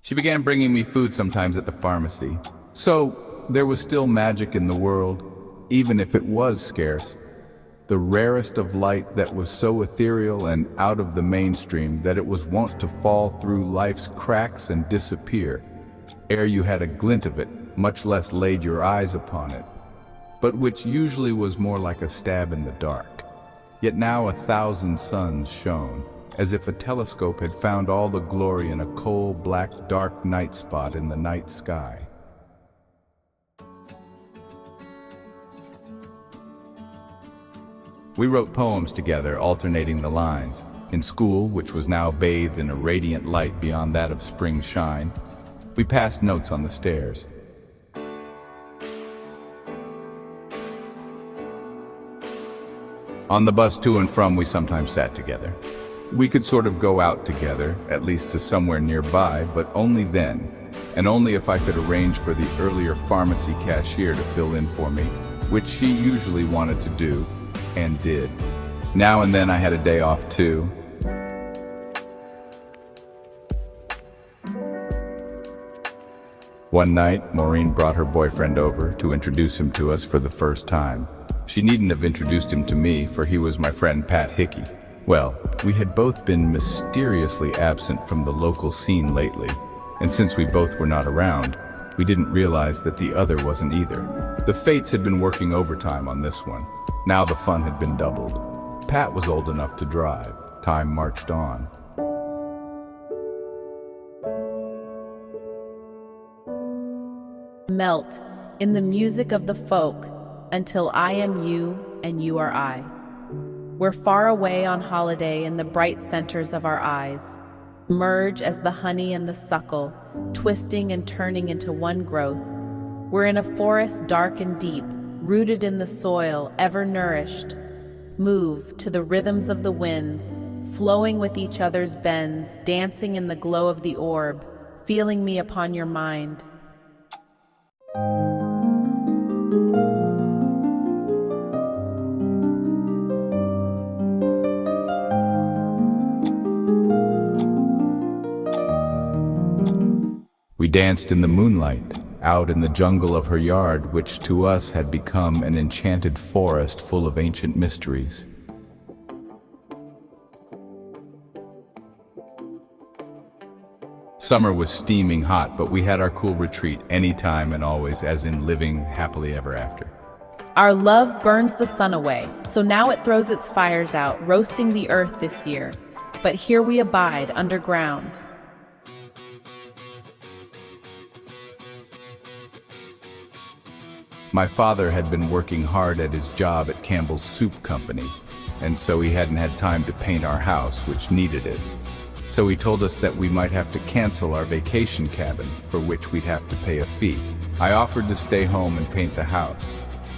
She began bringing me food sometimes at the pharmacy. So there was still magic in the world, even if it was scarce. The rarest of light that was so ethereal and out of the mainstream that it was wont to fall through life's cracks and disappear, ere you had a glint of it, much less laid your eyes upon it, but which usually was more like a stab in the dark. Yet now 1,000 suns shone, as if a telescope had found all the glory in a coal black dark night spot in the night sky. We wrote poems together, alternating the lines. In school, which was now bathed in a radiant light beyond that of spring shine, we passed notes on the stairs. On the bus to and from, we sometimes sat together. We could sort of go out together, at least to somewhere nearby, but only then, and only if I could arrange for the earlier pharmacy cashier to fill in for me, which she usually wanted to do, and did. Now and then I had a day off too. One night, Maureen brought her boyfriend over to introduce him to us for the first time. She needn't have introduced him to me, for he was my friend Pat Hickey. Well, we had both been mysteriously absent from the local scene lately, and since we both were not around, we didn't realize that the other wasn't either. The fates had been working overtime on this one. Now the fun had been doubled. Pat was old enough to drive. Time marched on. Melt in the music of the folk until I am you and you are I. We're far away on holiday in the bright centers of our eyes. Merge as the honey and the suckle, twisting and turning into one growth. We're in a forest dark and deep, rooted in the soil, ever nourished. Move to the rhythms of the winds, flowing with each other's bends, dancing in the glow of the orb, feeling me upon your mind. We danced in the moonlight, out in the jungle of her yard, which to us had become an enchanted forest full of ancient mysteries. Summer was steaming hot, but we had our cool retreat anytime and always, as in living happily ever after. Our love burns the sun away, so now it throws its fires out, roasting the earth this year. But here we abide underground. My father had been working hard at his job at Campbell's Soup Company, and so he hadn't had time to paint our house, which needed it. So he told us that we might have to cancel our vacation cabin, for which we'd have to pay a fee. I offered to stay home and paint the house.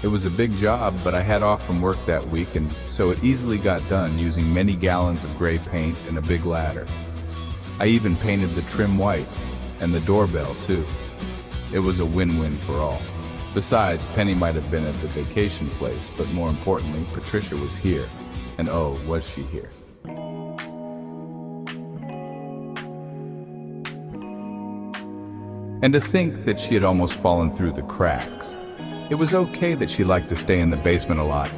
It was a big job, but I had off from work that week, and so it easily got done using many gallons of gray paint and a big ladder. I even painted the trim white, and the doorbell too. It was a win-win for all. Besides, Penny might have been at the vacation place, but more importantly, Patricia was here. And oh, was she here. And to think that she had almost fallen through the cracks. It was okay that she liked to stay in the basement a lot.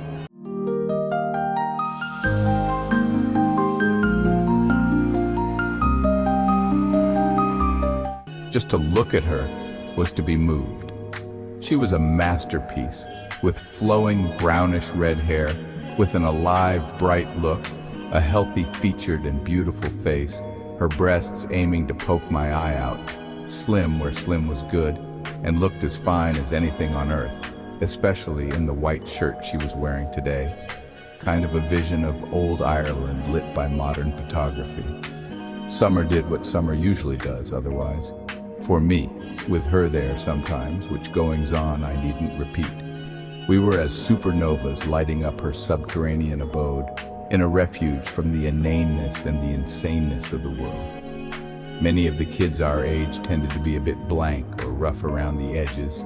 Just to look at her was to be moved. She was a masterpiece, with flowing brownish red hair, with an alive, bright look, a healthy featured and beautiful face, her breasts aiming to poke my eye out, slim where slim was good, and looked as fine as anything on earth, especially in the white shirt she was wearing today, kind of a vision of old Ireland lit by modern photography. Summer did what summer usually does otherwise. For me, with her there sometimes, which goings-on I needn't repeat. We were as supernovas lighting up her subterranean abode, in a refuge from the inaneness and the insaneness of the world. Many of the kids our age tended to be a bit blank or rough around the edges,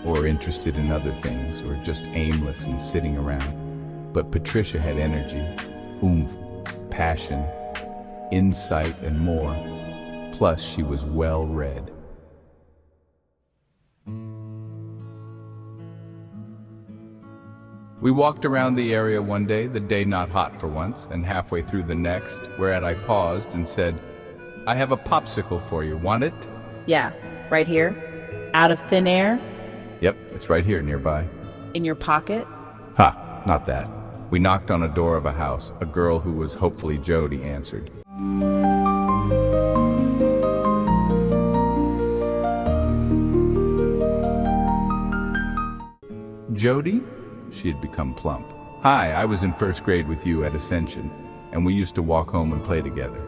or interested in other things, or just aimless and sitting around. But Patricia had energy, oomph, passion, insight, and more. Plus, she was well read. We walked around the area one day, the day not hot for once, and halfway through the next, whereat I paused and said, "I have a popsicle for you. Want it?" Yeah, right here. Out of thin air? Yep, it's right here nearby. In your pocket? Ha, not that. We knocked on a door of a house. A girl who was hopefully Jody answered. Jody? She had become plump. Hi, I was in first grade with you at Ascension, and we used to walk home and play together.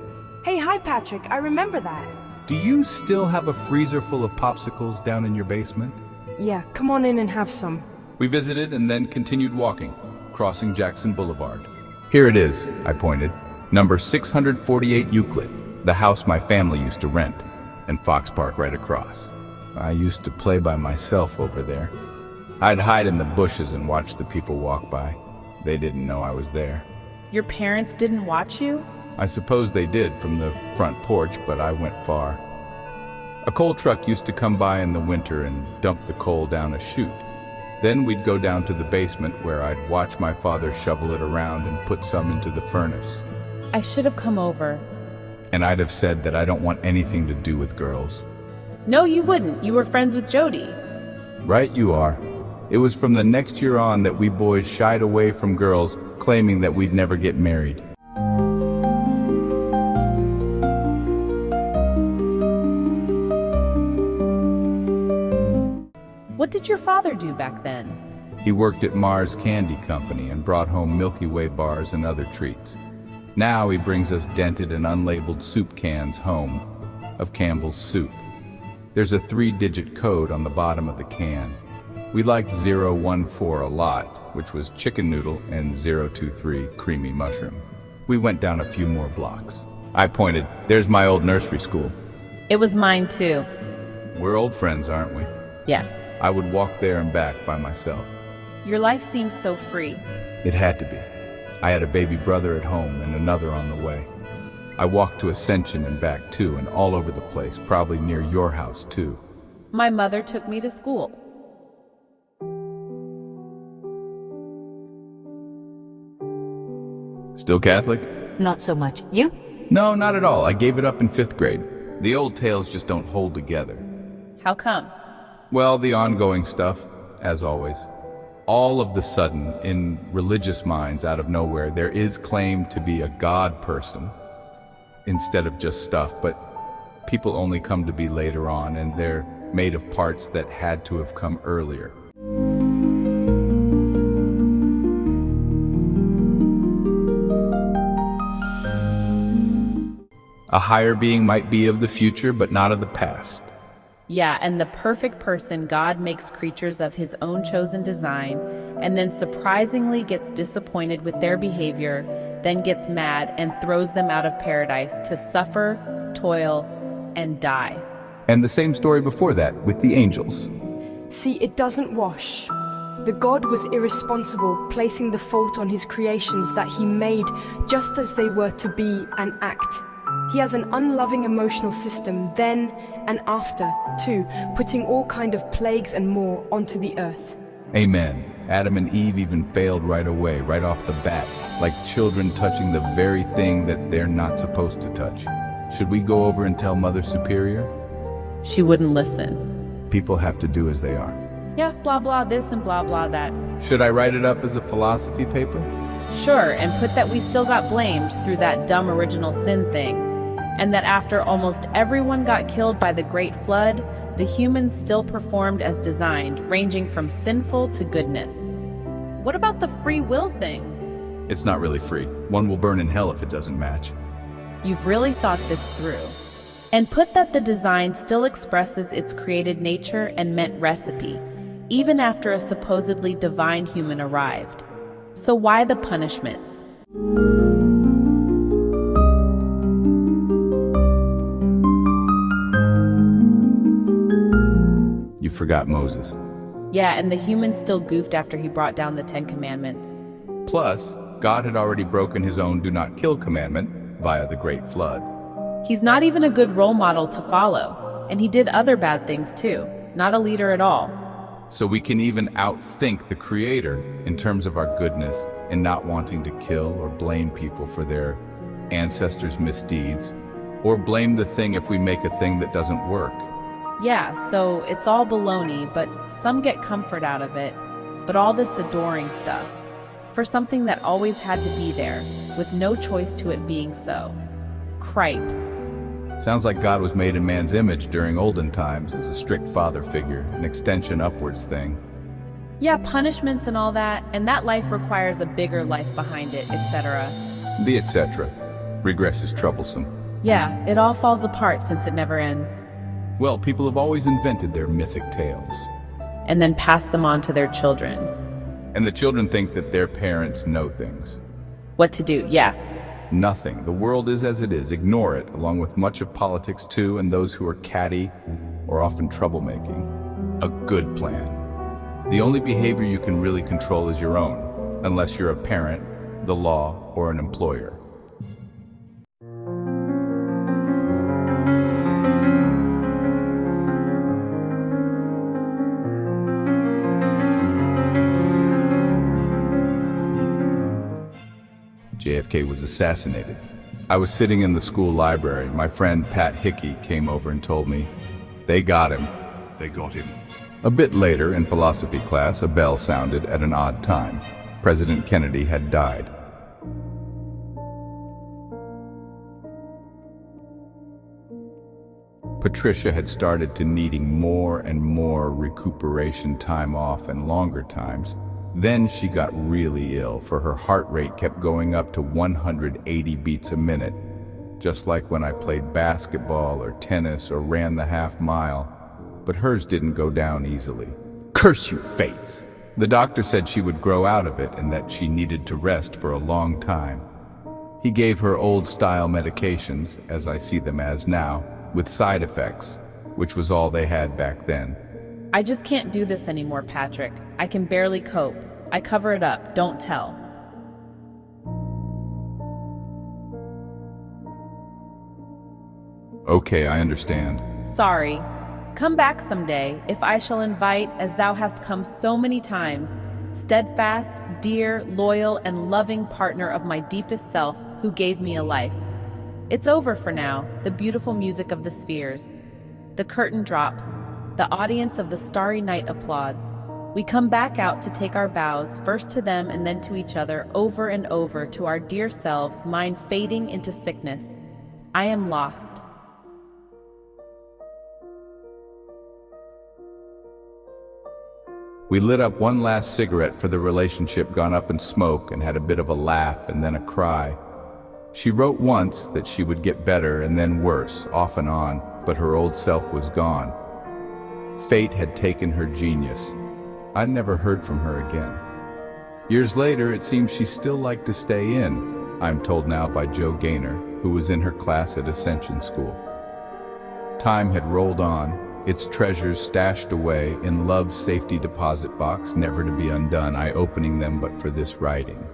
Hey, hi Patrick, I remember that. Do you still have a freezer full of popsicles down in your basement? Yeah, come on in and have some. We visited and then continued walking, crossing Jackson Boulevard. Here it is, I pointed. Number 648 Euclid, the house my family used to rent, and Fox Park right across. I used to play by myself over there. I'd hide in the bushes and watch the people walk by. They didn't know I was there. Your parents didn't watch you? I suppose they did from the front porch, but I went far. A coal truck used to come by in the winter and dump the coal down a chute. Then we'd go down to the basement where I'd watch my father shovel it around and put some into the furnace. I should have come over. And I'd have said that I don't want anything to do with girls. No, you wouldn't. You were friends with Jody. Right you are. It was from the next year on that we boys shied away from girls, claiming that we'd never get married. What did your father do back then? He worked at Mars Candy Company and brought home Milky Way bars and other treats. Now he brings us dented and unlabeled soup cans home of Campbell's soup. There's a 3-digit code on the bottom of the can. We liked 014 a lot, which was chicken noodle, and 023 creamy mushroom. We went down a few more blocks. I pointed, "There's my old nursery school." It was mine too. We're old friends, aren't we? Yeah. I would walk there and back by myself. Your life seems so free. It had to be. I had a baby brother at home and another on the way. I walked to Ascension and back too, and all over the place, probably near your house too. My mother took me to school. Still Catholic? Not so much. You? No, not at all. I gave it up in 5th grade. The old tales just don't hold together. How come? Well, the ongoing stuff, as always. All of the sudden, in religious minds out of nowhere, there is claimed to be a God person instead of just stuff, but people only come to be later on, and they're made of parts that had to have come earlier. A higher being might be of the future, but not of the past. Yeah, and the perfect person God makes creatures of his own chosen design, and then surprisingly gets disappointed with their behavior, then gets mad and throws them out of paradise to suffer, toil, and die. And the same story before that with the angels. See, it doesn't wash. The God was irresponsible, placing the fault on his creations that he made just as they were to be and act. He has an unloving emotional system then and after, too, putting all kind of plagues and more onto the earth. Amen. Adam and Eve even failed right away, right off the bat, like children touching the very thing that they're not supposed to touch. Should we go over and tell Mother Superior? She wouldn't listen. People have to do as they are. Yeah, blah blah this and blah blah that. Should I write it up as a philosophy paper? Sure, and put that we still got blamed through that dumb original sin thing. And that after almost everyone got killed by the Great Flood, the humans still performed as designed, ranging from sinful to goodness. What about the free will thing? It's not really free. One will burn in hell if it doesn't match. You've really thought this through. And put that the design still expresses its created nature and meant recipe, even after a supposedly divine human arrived. So why the punishments? You forgot Moses. Yeah, and the humans still goofed after he brought down the 10 Commandments. Plus, God had already broken his own do not kill commandment via the Great Flood. He's not even a good role model to follow, and he did other bad things too. Not a leader at all. So we can even outthink the Creator in terms of our goodness and not wanting to kill or blame people for their ancestors' misdeeds, or blame the thing if we make a thing that doesn't work. Yeah, so it's all baloney, but some get comfort out of it. But all this adoring stuff, for something that always had to be there, with no choice to it being so. Cripes. Sounds like God was made in man's image during olden times as a strict father figure, an extension upwards thing. Yeah, punishments and all that, and that life requires a bigger life behind it, etc. The etc. Regress is troublesome. Yeah, it all falls apart since it never ends. Well, people have always invented their mythic tales. And then pass them on to their children. And the children think that their parents know things. What to do, yeah. Nothing. The world is as it is. Ignore it, along with much of politics too, and those who are catty or often troublemaking. A good plan. The only behavior you can really control is your own, unless you're a parent, the law, or an employer. JFK was assassinated. I was sitting in the school library. My friend Pat Hickey came over and told me, "They got him." They got him. A bit later, in philosophy class, a bell sounded at an odd time. President Kennedy had died. Patricia had started to needing more and more recuperation time off and longer times. Then she got really ill, for her heart rate kept going up to 180 beats a minute, just like when I played basketball or tennis or ran the half mile, but hers didn't go down easily. Curse you, fates! The doctor said she would grow out of it and that she needed to rest for a long time. He gave her old-style medications, as I see them as now, with side effects, which was all they had back then. I just can't do this anymore, Patrick. I can barely cope. I cover it up, don't tell. Okay, I understand. Sorry. Come back someday, if I shall invite, as thou hast come so many times, steadfast, dear, loyal, and loving partner of my deepest self, who gave me a life. It's over for now, the beautiful music of the spheres. The curtain drops. The audience of the starry night applauds. We come back out to take our bows, first to them and then to each other, over and over, to our dear selves, mine fading into sickness. I am lost. We lit up one last cigarette for the relationship gone up in smoke and had a bit of a laugh and then a cry. She wrote once that she would get better and then worse, off and on, but her old self was gone. Fate had taken her genius. I'd never heard from her again. Years later, it seems she still liked to stay in, I'm told now by Joe Gaynor, who was in her class at Ascension School. Time had rolled on, its treasures stashed away in love's safety deposit box, never to be undone, I opening them but for this writing.